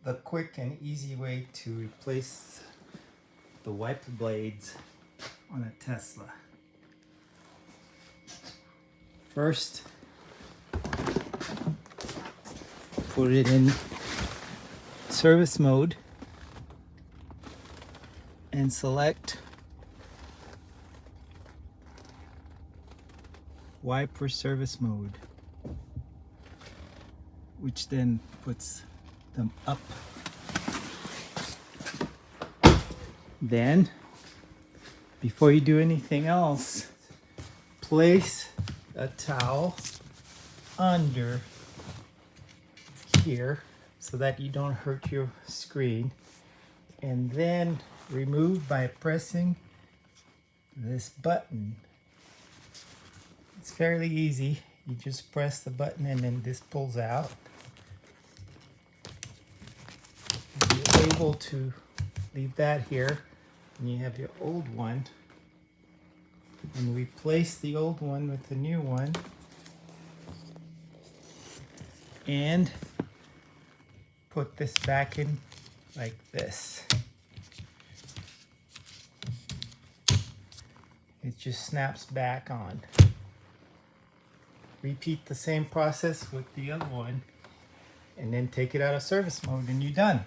the quick and easy way to replace the wiper blades on a Tesla. First, put it in service mode and select wiper service mode, which then puts them up. Then, before you do anything else, place a towel under here so that you don't hurt your screen, and then remove by pressing this button. It's fairly easy. You just press the button and then this pulls out. You're able to leave that here, and you have your old one, and replace the old one with the new one, and put this back in like this. It just snaps back on. Repeat the same process with the other one, and then take it out of service mode and you're done.